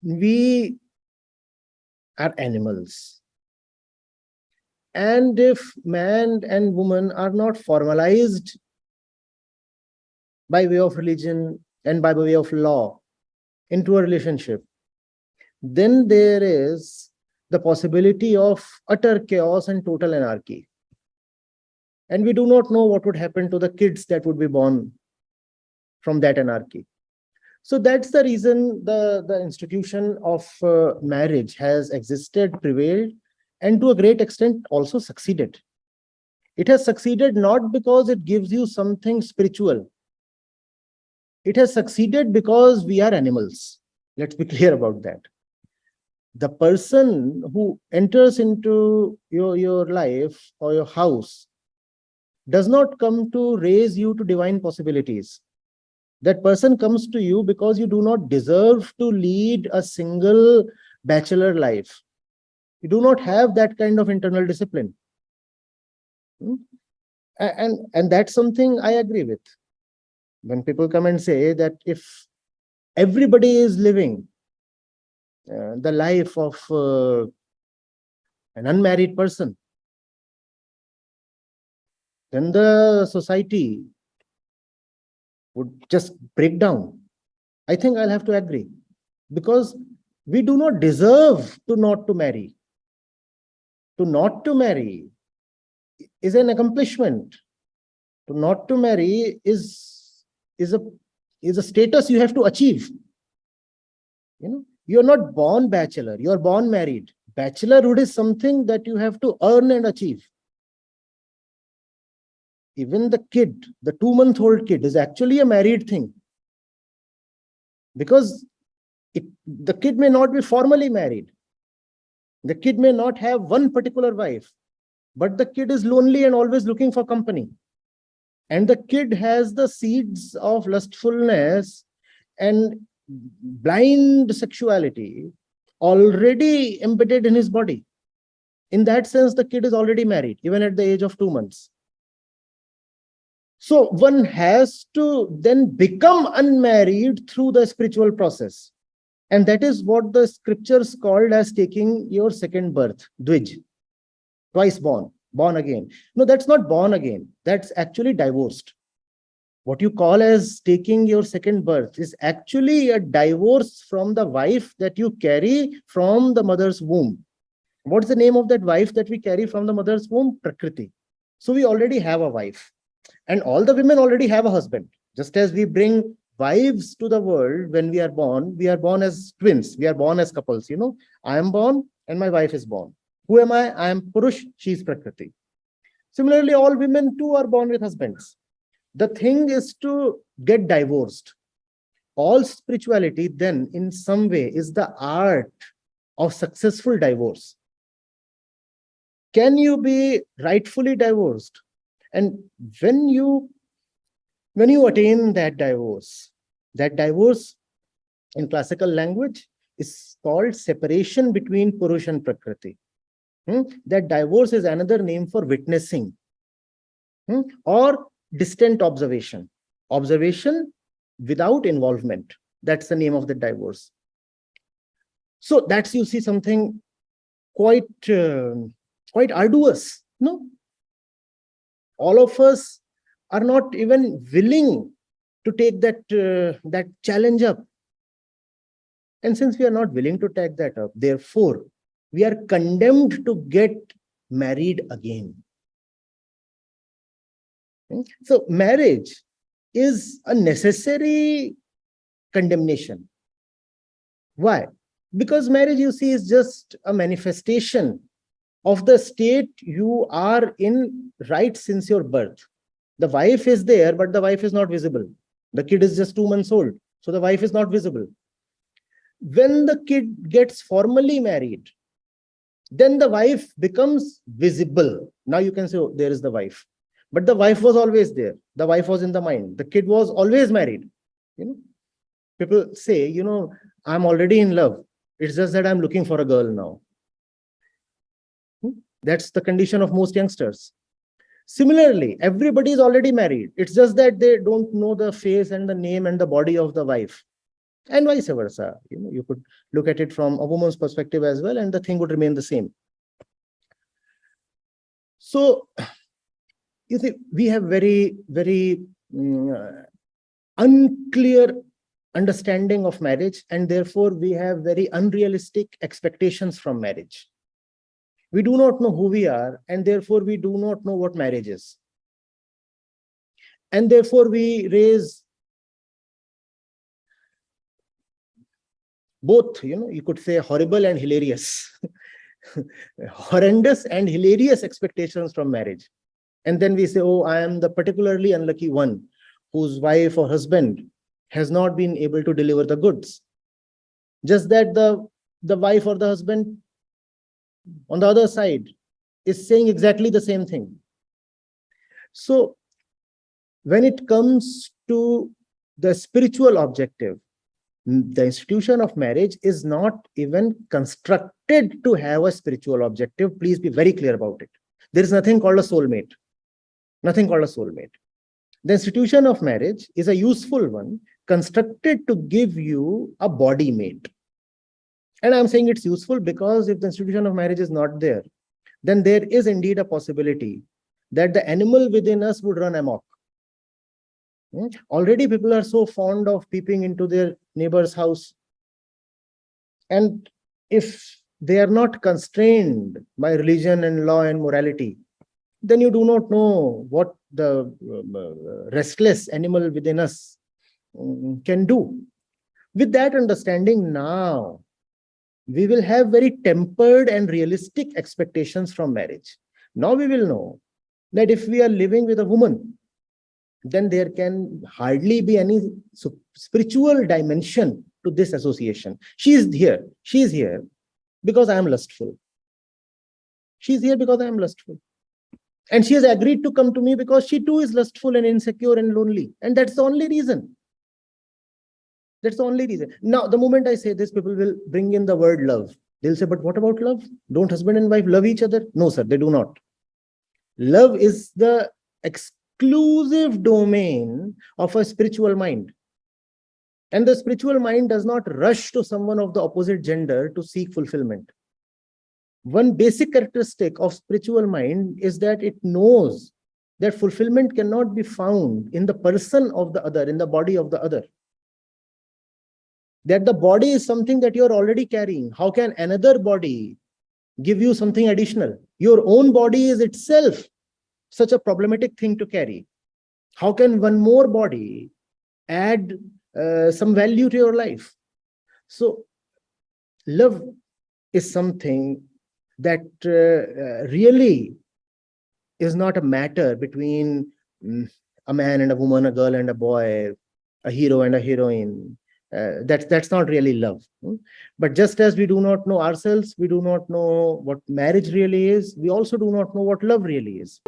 we are animals. And if man and woman are not formalized by way of religion and by way of law into a relationship, then there is the possibility of utter chaos and total anarchy. And we do not know what would happen to the kids that would be born from that anarchy. So that's the reason the institution of marriage has existed, prevailed, and to a great extent also succeeded. It has succeeded not because it gives you something spiritual. It has succeeded because we are animals. Let's be clear about that. The person who enters into your life or your house does not come to raise you to divine possibilities. That person comes to you because you do not deserve to lead a single bachelor life. You do not have that kind of internal discipline. And that's something I agree with. When people come and say that if everybody is living the life of an unmarried person, then the society would just break down. I think I'll have to agree, because we do not deserve to not to marry. To not to marry is an accomplishment. To not to marry is a status you have to achieve. You're not born bachelor, you're born married. Bachelorhood is something that you have to earn and achieve. Even the kid, the 2-month-old kid, is actually a married thing, because the kid may not be formally married. The kid may not have one particular wife, but the kid is lonely and always looking for company. And the kid has the seeds of lustfulness and blind sexuality already embedded in his body. In that sense, the kid is already married, even at the age of 2 months. So one has to then become unmarried through the spiritual process. And that is what the scriptures called as taking your second birth, Dvij, twice born, born again. No, that's not born again. That's actually divorced. What you call as taking your second birth is actually a divorce from the wife that you carry from the mother's womb. What's the name of that wife that we carry from the mother's womb? Prakriti. So we already have a wife. And all the women already have a husband. Just as we bring wives to the world when we are born as twins. We are born as couples. I am born and my wife is born. Who am I? I am Purush, she is Prakriti. Similarly, all women too are born with husbands. The thing is to get divorced. All spirituality then in some way is the art of successful divorce. Can you be rightfully divorced? And when you attain that divorce in classical language is called separation between Purush and Prakriti. That divorce is another name for witnessing or distant observation. Observation without involvement. That's the name of the divorce. So that's, you see, something quite arduous. No? All of us are not even willing to take that challenge up. And since we are not willing to take that up, therefore, we are condemned to get married again. So marriage is a necessary condemnation. Why? Because marriage, you see, is just a manifestation of the state you are in right since your birth. The wife is there, but the wife is not visible. The kid is just 2 months old, so the wife is not visible. When the kid gets formally married, then the wife becomes visible. Now you can say, oh, there is the wife. But the wife was always there. The wife was in the mind. The kid was always married. People say, I'm already in love. It's just that I'm looking for a girl now. That's the condition of most youngsters. Similarly, everybody is already married. It's just that they don't know the face and the name and the body of the wife. And vice versa. You could look at it from a woman's perspective as well, and the thing would remain the same. So, you see, we have very, very unclear understanding of marriage, and therefore we have very unrealistic expectations from marriage. We do not know who we are, and therefore we do not know what marriage is. And therefore we raise both, you could say horrible and hilarious, horrendous and hilarious expectations from marriage. And then we say, oh, I am the particularly unlucky one whose wife or husband has not been able to deliver the goods. Just that the wife or the husband on the other side is saying exactly the same thing. So when it comes to the spiritual objective, the institution of marriage is not even constructed to have a spiritual objective. Please be very clear about it. There is nothing called a soulmate. Nothing called a soulmate. The institution of marriage is a useful one, constructed to give you a body mate. And I'm saying it's useful because if the institution of marriage is not there, then there is indeed a possibility that the animal within us would run amok. Already people are so fond of peeping into their neighbor's house. And if they are not constrained by religion and law and morality, then you do not know what the restless animal within us can do. With that understanding now, we will have very tempered and realistic expectations from marriage. Now we will know that if we are living with a woman, then there can hardly be any spiritual dimension to this association. She is here because I am lustful. She is here because I am lustful. And she has agreed to come to me because she too is lustful and insecure and lonely. And that's the only reason. That's the only reason. Now, the moment I say this, people will bring in the word love. They'll say, but what about love? Don't husband and wife love each other? No, sir, they do not. Love is the exclusive domain of a spiritual mind. And the spiritual mind does not rush to someone of the opposite gender to seek fulfillment. One basic characteristic of spiritual mind is that it knows that fulfillment cannot be found in the person of the other, in the body of the other. That the body is something that you're already carrying. How can another body give you something additional? Your own body is itself such a problematic thing to carry. How can one more body add some value to your life? So love is something that really is not a matter between a man and a woman, a girl and a boy, a hero and a heroine. That's not really love. But just as we do not know ourselves, we do not know what marriage really is, we also do not know what love really is.